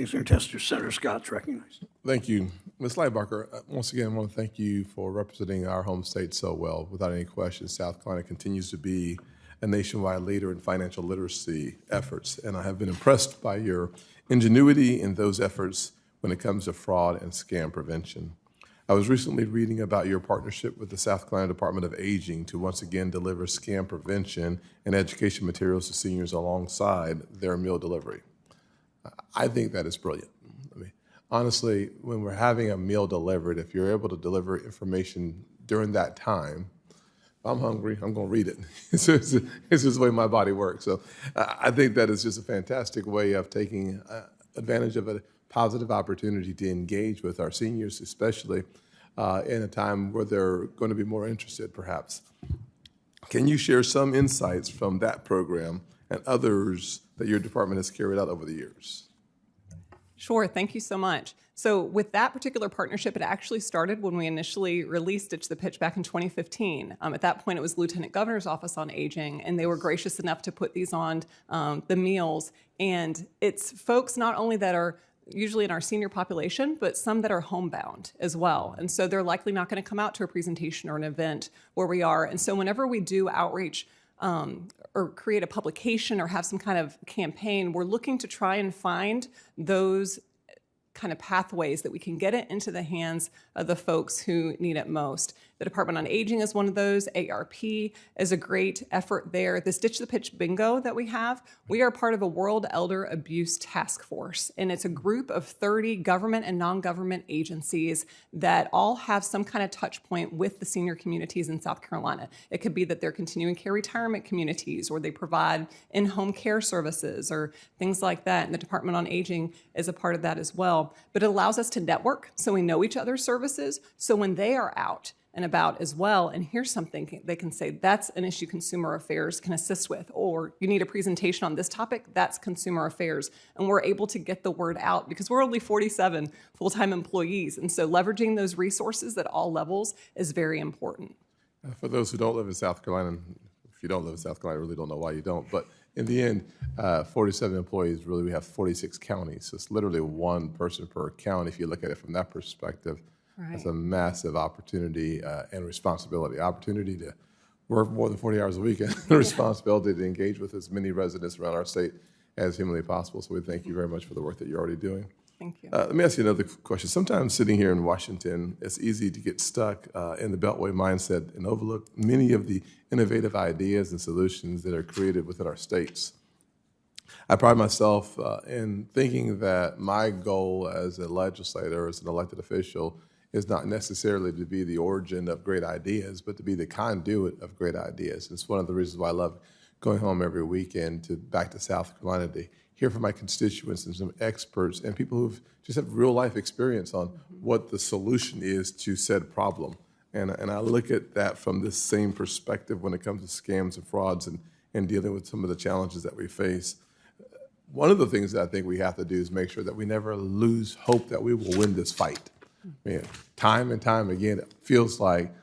Senior Tester Senator Scott's recognized. Thank you. Ms. Lightbarker, once again, I want to thank you for representing our home state so well. Without any question, South Carolina continues to be a nationwide leader in financial literacy efforts, and I have been impressed by your ingenuity in those efforts when it comes to fraud and scam prevention. I was recently reading about your partnership with the South Carolina Department of Aging to once again deliver scam prevention and education materials to seniors alongside their meal delivery. I think that is brilliant. I mean, honestly, when we're having a meal delivered, if you're able to deliver information during that time, if I'm hungry, I'm going to read it. It's just the way my body works. So I think that is just a fantastic way of taking advantage of a positive opportunity to engage with our seniors, especially in a time where they're going to be more interested, perhaps. Can you share some insights from that program and others that your department has carried out over the years? Sure, thank you so much. So with that particular partnership, it actually started when we initially released Ditch the Pitch back in 2015. At that point, it was Lieutenant Governor's Office on Aging, and they were gracious enough to put these on the meals. And it's folks not only that are usually in our senior population, but some that are homebound as well. And so they're likely not going to come out to a presentation or an event where we are. And so whenever we do outreach, or create a publication or have some kind of campaign, we're looking to try and find those kind of pathways that we can get it into the hands of the folks who need it most. The Department on Aging is one of those. ARP is a great effort there. This Ditch the Pitch bingo that we have, we are part of a World Elder Abuse Task Force, and it's a group of 30 government and non-government agencies that all have some kind of touch point with the senior communities in South Carolina. It could be that they're continuing care retirement communities, or they provide in-home care services or things like that, and the Department on Aging is a part of that as well. But it allows us to network so we know each other's services, so when they are out and about as well, and here's something they can say, that's an issue Consumer Affairs can assist with, or you need a presentation on this topic, that's Consumer Affairs. And we're able to get the word out because we're only 47 full-time employees. And so leveraging those resources at all levels is very important. For those who don't live in South Carolina, if you don't live in South Carolina, I really don't know why you don't, but in the end, 47 employees, really we have 46 counties. So it's literally one person per county if you look at it from that perspective. Right. That's a massive opportunity and responsibility. Opportunity to work more than 40 hours a week and the responsibility to engage with as many residents around our state as humanly possible. So we thank you very much for the work that you're already doing. Thank you. Let me ask you another question. Sometimes sitting here in Washington, it's easy to get stuck in the beltway mindset and overlook many of the innovative ideas and solutions that are created within our states. I pride myself in thinking that my goal as a legislator, as an elected official, is not necessarily to be the origin of great ideas, but to be the conduit of great ideas. It's one of the reasons why I love going home every weekend back to South Carolina to hear from my constituents and some experts and people who've just have real life experience on what the solution is to said problem. And I look at that from this same perspective when it comes to scams and frauds and dealing with some of the challenges that we face. One of the things that I think we have to do is make sure that we never lose hope that we will win this fight. I mean, time and time again, it feels like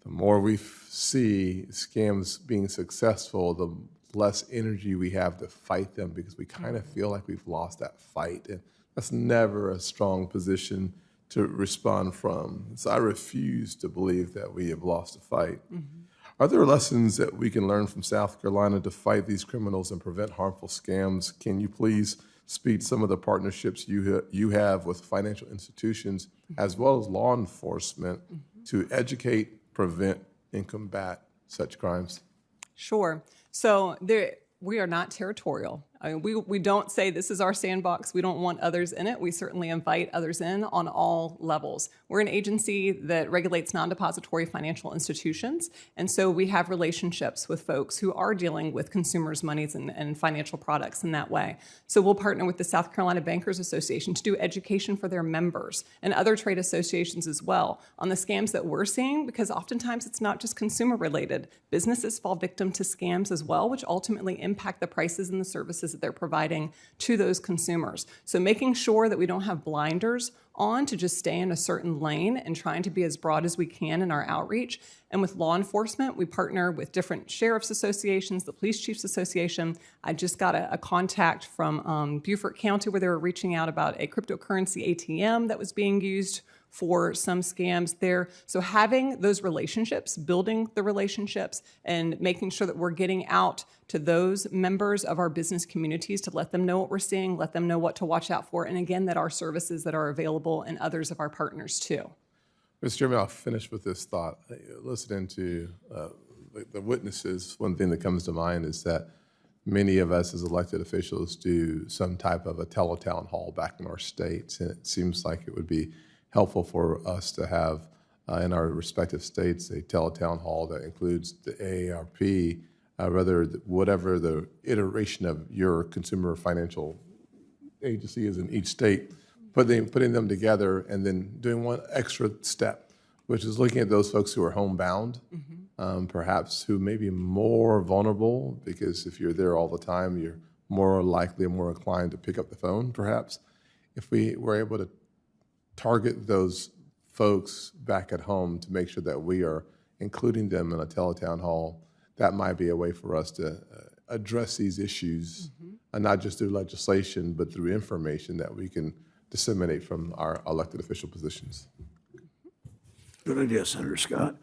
the more we see scams being successful, the less energy we have to fight them because we kind of feel like we've lost that fight. And that's never a strong position to respond from. So I refuse to believe that we have lost a fight. Mm-hmm. Are there lessons that we can learn from South Carolina to fight these criminals and prevent harmful scams? Can you please speak to some of the partnerships you have with financial institutions as well as law enforcement to educate, prevent, and combat such crimes? Sure. So we are not territorial. I mean, we don't say this is our sandbox. We don't want others in it. We certainly invite others in on all levels. We're an agency that regulates non-depository financial institutions. And so we have relationships with folks who are dealing with consumers' monies and financial products in that way. So we'll partner with the South Carolina Bankers Association to do education for their members and other trade associations as well on the scams that we're seeing, because oftentimes it's not just consumer related. Businesses fall victim to scams as well, which ultimately impact the prices and the services that they're providing to those consumers. So making sure that we don't have blinders on to just stay in a certain lane and trying to be as broad as we can in our outreach. And with law enforcement, we partner with different sheriff's associations, the Police Chiefs Association. I just got a contact from Beaufort County where they were reaching out about a cryptocurrency ATM that was being used for some scams there. So having those relationships, building the relationships, and making sure that we're getting out to those members of our business communities to let them know what we're seeing, let them know what to watch out for, and again, that our services that are available and others of our partners too. Mr. Chairman, I'll finish with this thought. Listening to the witnesses, one thing that comes to mind is that many of us as elected officials do some type of a tele-town hall back in our states, and it seems like it would be helpful for us to have in our respective states a tele-town hall that includes the AARP, whatever the iteration of your consumer financial agency is in each state, putting them together and then doing one extra step, which is looking at those folks who are homebound, perhaps who may be more vulnerable, because if you're there all the time, you're more likely and more inclined to pick up the phone, perhaps. If we were able to target those folks back at home to make sure that we are including them in a tele-town hall, that might be a way for us to address these issues, and not just through legislation, but through information that we can disseminate from our elected official positions. Good idea, Senator Scott.